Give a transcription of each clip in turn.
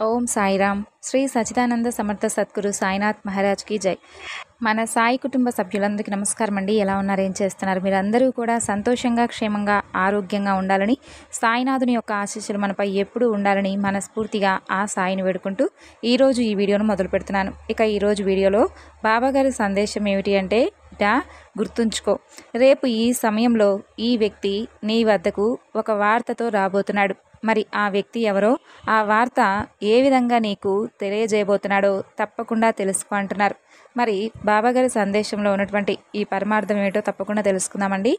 ఓం సాయిరామ్. శ్రీ సచిదానంద సమర్థ సద్గురు సాయినాథ్ మహారాజ్ కి జై. మన సాయి కుటుంబ సభ్యులందరికీ నమస్కారం అండి. ఎలా ఉన్నారు, ఏం చేస్తున్నారు? మీరందరూ కూడా సంతోషంగా, క్షేమంగా, ఆరోగ్యంగా ఉండాలని, సాయినాథుని యొక్క ఆశీస్సులు మనపై ఎప్పుడూ ఉండాలని మనస్ఫూర్తిగా ఆ సాయిని వేడుకుంటూ ఈరోజు ఈ వీడియోను మొదలు పెడుతున్నాను. ఇక ఈరోజు వీడియోలో బాబాగారి సందేశం ఏమిటి అంటే, గుర్తుంచుకో, రేపు ఈ సమయంలో ఈ వ్యక్తి నీ వద్దకు ఒక వార్తతో రాబోతున్నాడు. మరి ఆ వ్యక్తి ఎవరో, ఆ వార్త ఏ విధంగా నీకు తెలియజేయబోతున్నాడో తప్పకుండా తెలుసుకో అంటున్నారు. మరి బాబాగారి సందేశంలో ఉన్నటువంటి ఈ పరమార్థం ఏమిటో తప్పకుండా తెలుసుకుందామండి.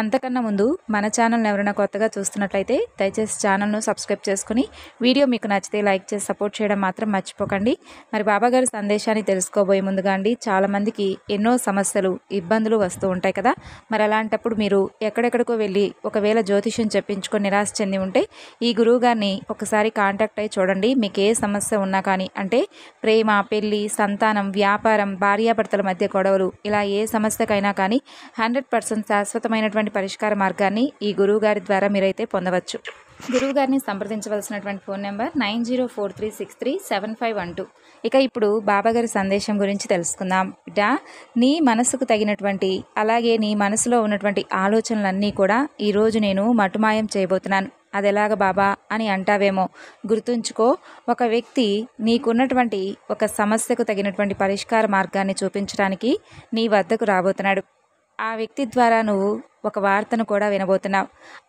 అంతకన్నా ముందు మన ఛానల్ని ఎవరైనా కొత్తగా చూస్తున్నట్లయితే దయచేసి ఛానల్ను సబ్స్క్రైబ్ చేసుకుని, వీడియో మీకు నచ్చితే లైక్ చేసి సపోర్ట్ చేయడం మాత్రం మర్చిపోకండి. మరి బాబాగారి సందేశాన్ని తెలుసుకోబోయే ముందుగా అండి, చాలామందికి ఎన్నో సమస్యలు, ఇబ్బందులు వస్తూ ఉంటాయి కదా. మరి అలాంటప్పుడు మీరు ఎక్కడెక్కడికో వెళ్ళి ఒకవేళ జ్యోతిష్యం చెప్పించుకొని నిరాశ చెంది ఉంటే ఈ గురువు గారిని ఒకసారి కాంటాక్ట్ అయ్యి చూడండి. మీకు ఏ సమస్య ఉన్నా కానీ, అంటే ప్రేమ, పెళ్లి, సంతానం, వ్యాపారం, భార్యాభర్తల మధ్య గొడవలు, ఇలా ఏ సమస్యకైనా కానీ 100% శాశ్వతమైనటువంటి పరిష్కార మార్గాన్ని ఈ గురువు గారి ద్వారా మీరైతే పొందవచ్చు. గురువు గారిని సంప్రదించవలసినటువంటి ఫోన్ నెంబర్ 9043637512. ఇక ఇప్పుడు బాబాగారి సందేశం గురించి తెలుసుకుందాం. నీ మనసుకు తగినటువంటి, అలాగే నీ మనసులో ఉన్నటువంటి ఆలోచనలన్నీ కూడా ఈరోజు నేను మటుమాయం చేయబోతున్నాను. అది ఎలాగ బాబా అని అంటావేమో. గుర్తుంచుకో, ఒక వ్యక్తి నీకున్నటువంటి ఒక సమస్యకు తగినటువంటి పరిష్కార మార్గాన్ని చూపించడానికి నీ వద్దకు రాబోతున్నాడు. ఆ వ్యక్తి ద్వారా నువ్వు ఒక వార్తను కూడా వినబోతున్నావు.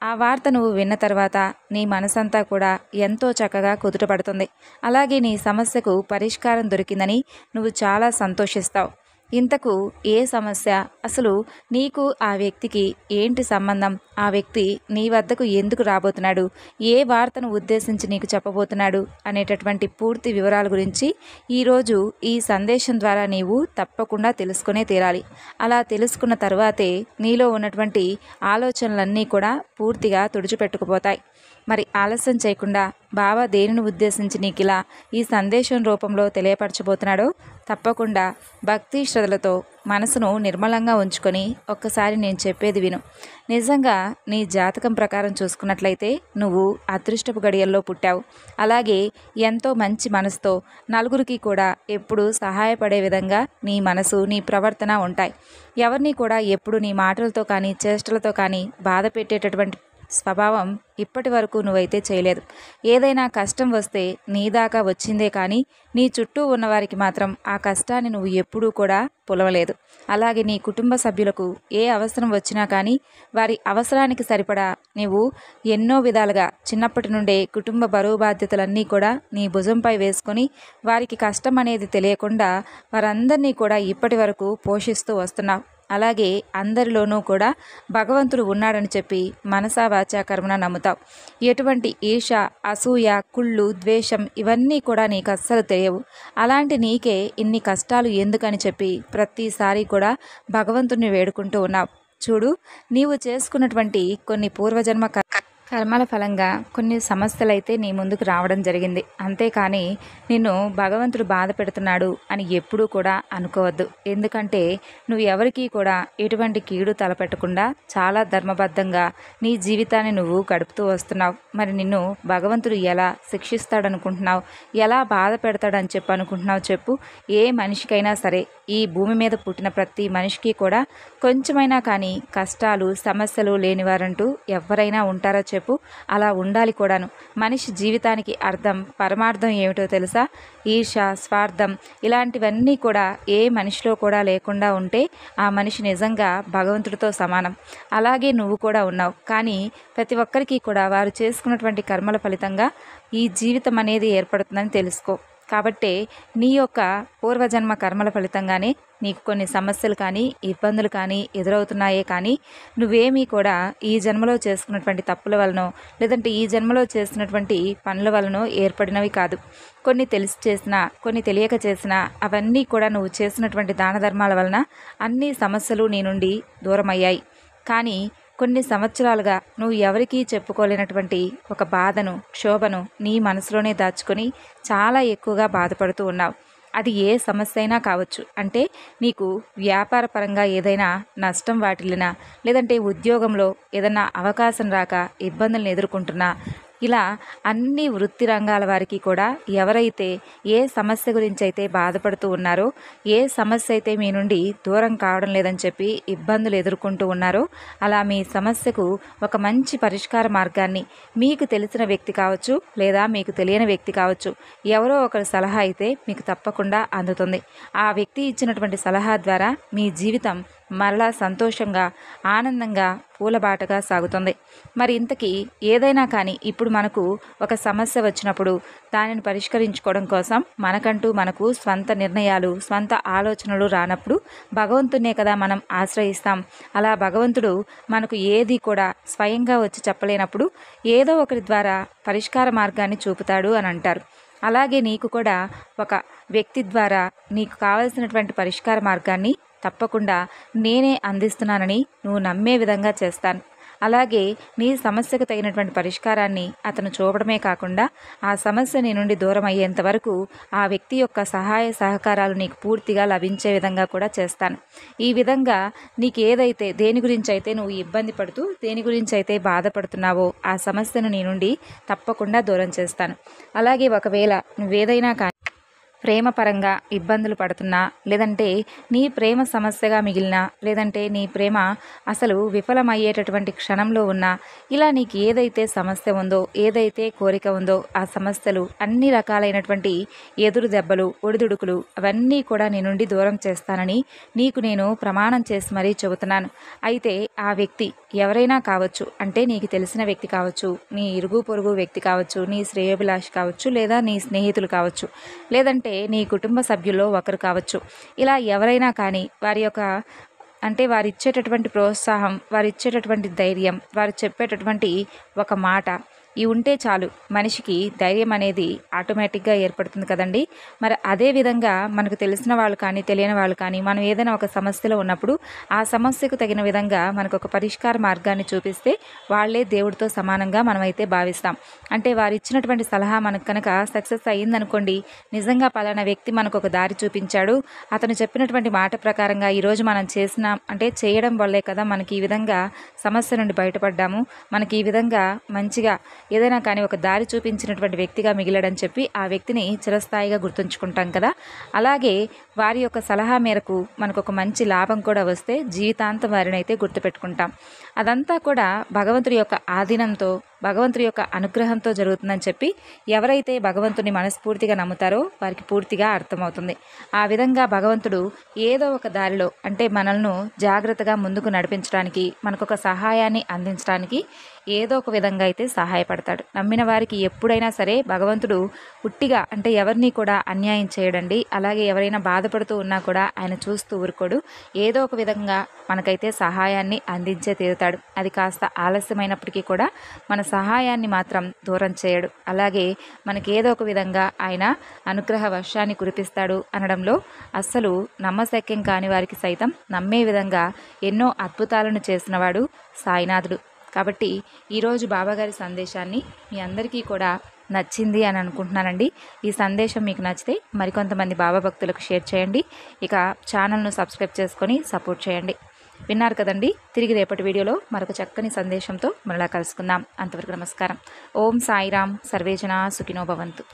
ఆ వార్త నువ్వు విన్న తర్వాత నీ మనసంతా కూడా ఎంతో చక్కగా కుదుటపడుతుంది. అలాగే నీ సమస్యకు పరిష్కారం దొరికిందని నువ్వు చాలా సంతోషిస్తావు. ఇంతకు ఏ సమస్య, అసలు నీకు ఆ వ్యక్తికి ఏంటి సంబంధం, ఆ వ్యక్తి నీ వద్దకు ఎందుకు రాబోతున్నాడు, ఏ వార్తను ఉద్దేశించి నీకు చెప్పబోతున్నాడు అనేటటువంటి పూర్తి వివరాల గురించి ఈరోజు ఈ సందేశం ద్వారా నీవు తప్పకుండా తెలుసుకునే తీరాలి. అలా తెలుసుకున్న తర్వాతే నీలో ఉన్నటువంటి ఆలోచనలన్నీ కూడా పూర్తిగా తుడిచిపెట్టుకుపోతాయి. మరి ఆలస్యం చేయకుండా బాబా దేనిని ఉద్దేశించి నీకు ఇలా ఈ సందేశం రూపంలో తెలియపరచబోతున్నాడో తప్పకుండా భక్తి శ్రద్ధలతో మనసును నిర్మలంగా ఉంచుకొని ఒక్కసారి నేను చెప్పేది విను. నిజంగా నీ జాతకం ప్రకారం చూసుకున్నట్లయితే నువ్వు అదృష్టపు గడియల్లో పుట్టావు. అలాగే ఎంతో మంచి మనసుతో నలుగురికి కూడా ఎప్పుడూ సహాయపడే విధంగా నీ మనసు, నీ ప్రవర్తన ఉంటాయి. ఎవరిని కూడా ఎప్పుడు నీ మాటలతో కానీ చేష్టలతో కానీ బాధ పెట్టేటటువంటి స్వభావం ఇప్పటి వరకు నువ్వైతే చేయలేదు. ఏదైనా కష్టం వస్తే నీ దాకా వచ్చిందే కానీ నీ చుట్టూ ఉన్నవారికి మాత్రం ఆ కష్టాన్ని నువ్వు ఎప్పుడూ కూడా పులవలేదు. అలాగే నీ కుటుంబ సభ్యులకు ఏ అవసరం వచ్చినా కానీ వారి అవసరానికి సరిపడా నీవు ఎన్నో విధాలుగా చిన్నప్పటి నుండే కుటుంబ బరువు బాధ్యతలన్నీ కూడా నీ భుజంపై వేసుకొని వారికి కష్టం అనేది తెలియకుండా వారందరినీ కూడా ఇప్పటి వరకు పోషిస్తూ వస్తున్నావు. అలాగే అందరిలోనూ కూడా భగవంతుడు ఉన్నాడని చెప్పి మనసా వాచా కర్మన నమ్ముతావు. ఎటువంటి ఈర్ష, అసూయ, కుళ్ళు, ద్వేషం ఇవన్నీ కూడా నీకు అస్సలు తెలియవు. అలాంటి నీకే ఇన్ని కష్టాలు ఎందుకని చెప్పి ప్రతిసారి కూడా భగవంతుడిని వేడుకుంటూ ఉన్నావు. చూడు, నీవు చేసుకున్నటువంటి కొన్ని పూర్వజన్మ కర్మల ఫలంగా కొన్ని సమస్యలైతే నీ ముందుకు రావడం జరిగింది. అంతేకాని నిన్ను భగవంతుడు బాధ పెడుతున్నాడు అని ఎప్పుడూ కూడా అనుకోవద్దు. ఎందుకంటే నువ్వు ఎవరికీ కూడా ఎటువంటి కీడు తలపెట్టకుండా చాలా ధర్మబద్ధంగా నీ జీవితాన్ని నువ్వు గడుపుతూ వస్తున్నావు. మరి నిన్ను భగవంతుడు ఎలా శిక్షిస్తాడనుకుంటున్నావు, ఎలా బాధ పెడతాడని చెప్పి అనుకుంటున్నావు చెప్పు? ఏ మనిషికైనా సరే, ఈ భూమి మీద పుట్టిన ప్రతి మనిషికి కూడా కొంచెమైనా కానీ కష్టాలు, సమస్యలు లేనివారంటూ ఎవరైనా ఉంటారా చెప్పు? అలా ఉండాలి కూడాను. మనిషి జీవితానికి అర్థం, పరమార్థం ఏమిటో తెలుసా? ఈర్ష, స్వార్థం ఇలాంటివన్నీ కూడా ఏ మనిషిలో కూడా లేకుండా ఉంటే ఆ మనిషి నిజంగా భగవంతుడితో సమానం. అలాగే నువ్వు కూడా ఉన్నావు. కానీ ప్రతి ఒక్కరికి కూడా వారు చేసుకున్నటువంటి కర్మల ఫలితంగా ఈ జీవితం అనేది ఏర్పడుతుందని తెలుసుకో. కాబట్టే నీ యొక్క పూర్వజన్మ కర్మల ఫలితంగానే నీకు కొన్ని సమస్యలు కానీ ఇబ్బందులు కానీ ఎదురవుతున్నాయే కానీ నువ్వేమీ కూడా ఈ జన్మలో చేసుకున్నటువంటి తప్పుల వలనో, లేదంటే ఈ జన్మలో చేసినటువంటి పనుల వలనో ఏర్పడినవి కాదు. కొన్ని తెలిసి చేసినా, కొన్ని తెలియక చేసినా అవన్నీ కూడా నువ్వు చేసినటువంటి దాన ధర్మాల వలన అన్ని సమస్యలు నీ నుండి దూరమయ్యాయి. కానీ కొన్ని సంవత్సరాలుగా నువ్వు ఎవరికీ చెప్పుకోలేనటువంటి ఒక బాధను, క్షోభను నీ మనసులోనే దాచుకొని చాలా ఎక్కువగా బాధపడుతూ ఉన్నావు. అది ఏ సమస్య అయినా కావచ్చు. అంటే నీకు వ్యాపార పరంగా ఏదైనా నష్టం వాటిల్లినా, లేదంటే ఉద్యోగంలో ఏదైనా అవకాశం రాక ఇబ్బందులను ఎదుర్కొంటున్నా, ఇలా అన్ని వృత్తి రంగాల వారికి కూడా ఎవరైతే ఏ సమస్య గురించి అయితే బాధపడుతూ ఉన్నారో, ఏ సమస్య అయితే మీ నుండి దూరం కావడం లేదని చెప్పి ఇబ్బందులు ఎదుర్కొంటూ ఉన్నారో, అలా మీ సమస్యకు ఒక మంచి పరిష్కార మార్గాన్ని మీకు తెలిసిన వ్యక్తి కావచ్చు, లేదా మీకు తెలియని వ్యక్తి కావచ్చు, ఎవరో ఒకరి సలహా అయితే మీకు తప్పకుండా అందుతుంది. ఆ వ్యక్తి ఇచ్చినటువంటి సలహా ద్వారా మీ జీవితం మరలా సంతోషంగా, ఆనందంగా, పూలబాటగా సాగుతుంది. మరి ఇంతకీ ఏదైనా కానీ ఇప్పుడు మనకు ఒక సమస్య వచ్చినప్పుడు దానిని పరిష్కరించుకోవడం కోసం మనకు స్వంత నిర్ణయాలు, స్వంత ఆలోచనలు రానప్పుడు భగవంతున్నే కదా మనం ఆశ్రయిస్తాం. అలా భగవంతుడు మనకు ఏది కూడా స్వయంగా వచ్చి చెప్పలేనప్పుడు ఏదో ఒకరి ద్వారా పరిష్కార మార్గాన్ని చూపుతాడు అని అంటారు. అలాగే నీకు కూడా ఒక వ్యక్తి ద్వారా నీకు కావలసినటువంటి పరిష్కార మార్గాన్ని తప్పకుండా నేనే అందిస్తున్నానని నువ్వు నమ్మే విధంగా చేస్తాను. అలాగే నీ సమస్యకు తగినటువంటి పరిష్కారాన్ని అతను చూపడమే కాకుండా ఆ సమస్య నీ నుండి దూరం అయ్యేంత వరకు ఆ వ్యక్తి యొక్క సహాయ సహకారాలు నీకు పూర్తిగా లభించే విధంగా కూడా చేస్తాను. ఈ విధంగా నీకు ఏదైతే దేని గురించి అయితే నువ్వు ఇబ్బంది పడుతూ దేని గురించి అయితే బాధపడుతున్నావో ఆ సమస్యను నీ నుండి తప్పకుండా దూరం చేస్తాను. అలాగే ఒకవేళ నువ్వేదైనా కానీ ప్రేమ పరంగా ఇబ్బందులు పడుతున్నా, లేదంటే నీ ప్రేమ సమస్యగా మిగిలినా, లేదంటే నీ ప్రేమ అసలు విఫలమయ్యేటటువంటి క్షణంలో ఉన్నా, ఇలా నీకు ఏదైతే సమస్య ఉందో, ఏదైతే కోరిక ఉందో ఆ సమస్యలు అన్ని రకాలైనటువంటి ఎదురు దెబ్బలు, ఒడిదుడుకులు అవన్నీ కూడా నీ నుండి దూరం చేస్తానని నీకు నేను ప్రమాణం చేసి మరీ చెబుతున్నాను. అయితే ఆ వ్యక్తి ఎవరైనా కావచ్చు, అంటే నీకు తెలిసిన వ్యక్తి కావచ్చు, నీ ఇరుగు పొరుగు వ్యక్తి కావచ్చు, నీ శ్రేయోభిలాషి కావచ్చు, లేదా నీ స్నేహితులు కావచ్చు, లేదంటే నీ కుటుంబ సభ్యుల్లో ఒకరు కావచ్చు. ఇలా ఎవరైనా కానీ వారిచ్చేటటువంటి ప్రోత్సాహం, వారిచ్చేటటువంటి ధైర్యం, వారు చెప్పేటటువంటి ఒక మాట ఇవి ఉంటే చాలు మనిషికి ధైర్యం అనేది ఆటోమేటిక్గా ఏర్పడుతుంది కదండి. మరి అదేవిధంగా మనకు తెలిసిన వాళ్ళు కానీ తెలియని వాళ్ళు కానీ మనం ఏదైనా ఒక సమస్యలో ఉన్నప్పుడు ఆ సమస్యకు తగిన విధంగా మనకు ఒక పరిష్కార మార్గాన్ని చూపిస్తే వాళ్ళే దేవుడితో సమానంగా మనమైతే భావిస్తాం. అంటే వారు ఇచ్చినటువంటి సలహా మనకు కనుక సక్సెస్ అయ్యిందనుకోండి, నిజంగా పలానా వ్యక్తి మనకు ఒక దారి చూపించాడు, అతను చెప్పినటువంటి మాట ప్రకారంగా ఈరోజు మనం చేయడం వల్లే కదా మనకి ఈ విధంగా సమస్య నుండి బయటపడ్డాము, మనకి ఈ విధంగా మంచిగా ఏదైనా కానీ ఒక దారి చూపించినటువంటి వ్యక్తిగా మిగిలాడని చెప్పి ఆ వ్యక్తిని చిరస్థాయిగా గుర్తుంచుకుంటాం కదా. అలాగే వారి యొక్క సలహా మేరకు మనకు ఒక మంచి లాభం కూడా వస్తే జీవితాంతం వారిని అయితే గుర్తుపెట్టుకుంటాం. అదంతా కూడా భగవంతుడి యొక్క ఆధీనంతో, భగవంతుడి యొక్క అనుగ్రహంతో జరుగుతుందని చెప్పి ఎవరైతే భగవంతుని మనస్ఫూర్తిగా నమ్ముతారో వారికి పూర్తిగా అర్థమవుతుంది. ఆ విధంగా భగవంతుడు ఏదో ఒక దారిలో, అంటే మనల్ని జాగ్రత్తగా ముందుకు నడిపించడానికి, మనకొక సహాయాన్ని అందించడానికి ఏదో ఒక విధంగా అయితే సహాయపడతాడు. నమ్మిన వారికి ఎప్పుడైనా సరే భగవంతుడు పుట్టిగా, అంటే ఎవరిని కూడా అన్యాయం చేయడండి. అలాగే ఎవరైనా బాధపడుతూ ఉన్నా కూడా ఆయన చూస్తూ ఊరుకోడు. ఏదో ఒక విధంగా మనకైతే సహాయాన్ని అందించే తీరుతాడు. అది కాస్త ఆలస్యమైనప్పటికీ కూడా మన సహాయాన్ని మాత్రం దూరం చేయడు. అలాగే మనకి ఏదో ఒక విధంగా ఆయన అనుగ్రహ వర్షాన్ని కురిపిస్తాడు అనడంలో అస్సలు నమ్మశక్యం కాని వారికి సైతం నమ్మే విధంగా ఎన్నో అద్భుతాలను చేసినవాడు సాయినాథుడు. కాబట్టి ఈరోజు బాబాగారి సందేశాన్ని మీ అందరికీ కూడా నచ్చింది అని అనుకుంటున్నానండి. ఈ సందేశం మీకు నచ్చితే మరికొంతమంది బాబా భక్తులకు షేర్ చేయండి. ఇక ఛానల్ను సబ్స్క్రైబ్ చేసుకొని సపోర్ట్ చేయండి. విన్నారు కదండి. తిరిగి రేపటి వీడియోలో మరొక చక్కని సందేశంతో మరలా కలుసుకుందాం. అంతవరకు నమస్కారం. ఓం సాయిరామ్. సర్వేజన సుఖినో భవంతు.